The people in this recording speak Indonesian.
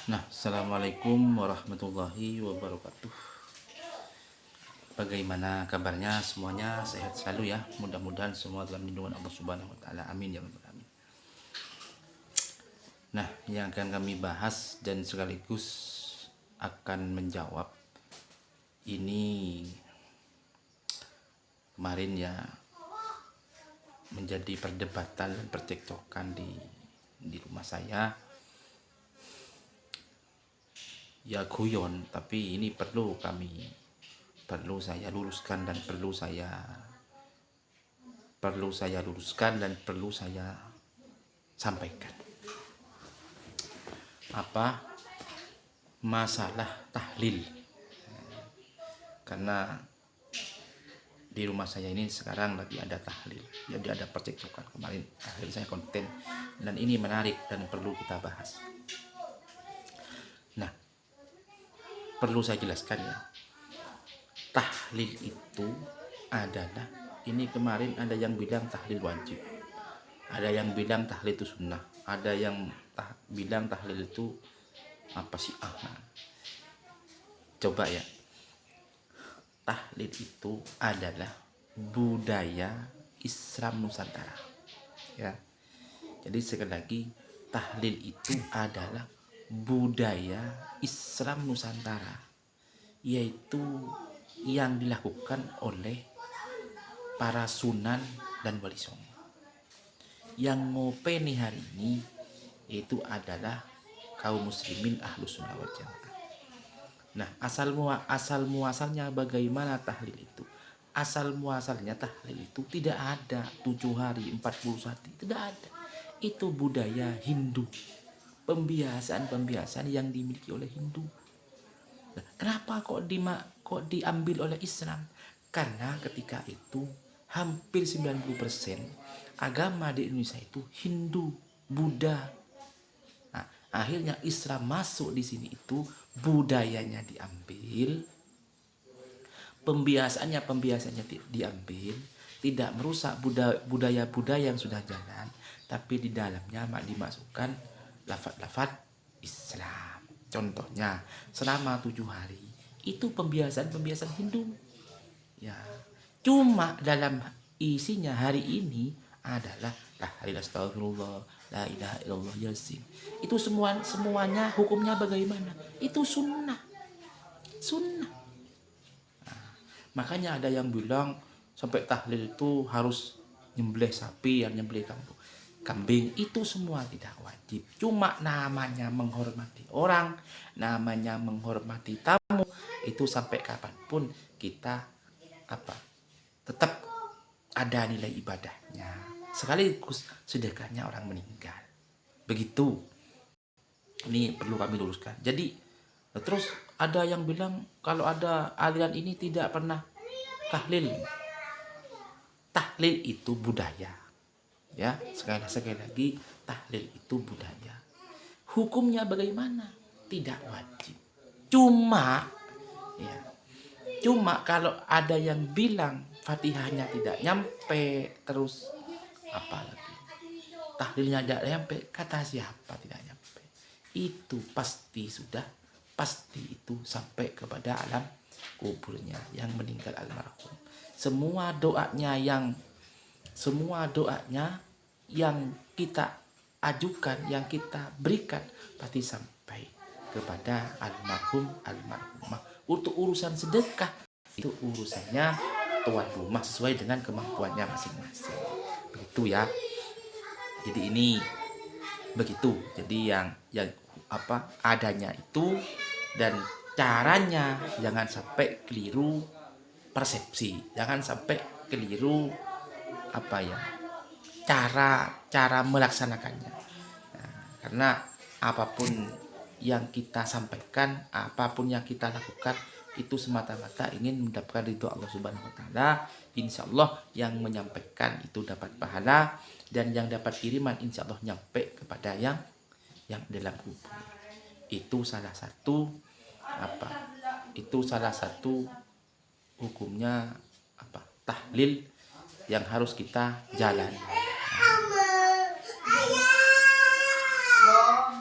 Nah, assalamualaikum warahmatullahi wabarakatuh. Bagaimana kabarnya semuanya? Sehat selalu ya. Mudah-mudahan semua dalam lindungan Allah Subhanahu wa taala. Amin ya rabbal alamin. Nah, yang akan kami bahas dan sekaligus akan menjawab ini kemarin ya menjadi perdebatan dan percekcokan di rumah saya. Ya guyon, tapi ini perlu saya luruskan dan perlu saya sampaikan. Apa masalah tahlil? Karena di rumah saya ini sekarang lagi ada tahlil, jadi ada percekcokan kemarin. Akhirnya saya konten dan ini menarik dan perlu kita bahas. Nah, perlu saya jelaskan ya, tahlil itu adalah, ini kemarin ada yang bilang tahlil wajib, ada yang bilang tahlil itu sunnah, ada yang bilang tahlil itu apa sih? Coba ya, tahlil itu adalah budaya Islam Nusantara ya. Jadi sekali lagi, tahlil itu adalah budaya Islam Nusantara, yaitu yang dilakukan oleh para sunan dan wali songo. Yang ngopeni hari ini itu adalah kaum muslimin ahlus sunnah wal jamaah. Nah, asal muasalnya bagaimana tahlil itu? Asal muasalnya tahlil itu tidak ada 7 hari 41, tidak ada. Itu budaya Hindu, pembiasaan yang dimiliki oleh Hindu. Nah, kenapa kok diambil oleh Islam? Karena ketika itu hampir 90% agama di Indonesia itu Hindu, Buddha. Nah, akhirnya Islam masuk di sini, itu budayanya diambil, pembiasaannya diambil, tidak merusak budaya-budaya yang sudah jalan, tapi di dalamnya dimasukkan lafaz-lafaz Islam. Contohnya selama 7 hari itu pembiasaan Hindu ya. Cuma dalam isinya hari ini adalah tahlil astagfirullah, la ilaha illallah, yasin. Itu semuanya hukumnya bagaimana? Itu sunnah. Makanya ada yang bilang sampai tahlil itu harus nyembelih sapi, yang nyembelih kambing. Itu semua tidak wajib. Cuma namanya menghormati orang, namanya menghormati tamu. Itu sampai kapanpun kita tetap ada nilai ibadahnya. Sekaligus sedekahnya orang meninggal. Begitu. Ini perlu kami luruskan. Jadi terus ada yang bilang kalau ada aliran ini tidak pernah tahlil. Tahlil itu budaya. Ya, sekali lagi, tahlil itu budaya. Hukumnya bagaimana? Tidak wajib. Cuma kalau ada yang bilang Fatihahnya tidak nyampe, terus apa lagi? Tahlilnya tidak nyampe, kata siapa tidak nyampe? Itu pasti itu sampai kepada alam kuburnya yang meninggal almarhum. Semua doanya yang kita ajukan, yang kita berikan pasti sampai kepada almarhumah. Untuk urusan sedekah itu urusannya tuan rumah sesuai dengan kemampuannya masing-masing. Begitu ya. Jadi ini begitu. Jadi yang adanya itu, dan caranya jangan sampai keliru persepsi, jangan sampai keliru cara melaksanakannya. Nah, karena apapun yang kita sampaikan, apapun yang kita lakukan, itu semata-mata ingin mendapatkan ridho Allah Subhanahu wa taala. Insyaallah yang menyampaikan itu dapat pahala, dan yang dapat kiriman insyaallah nyampe kepada yang dalam kubur. Itu salah satu hukumnya tahlil yang harus kita jalani.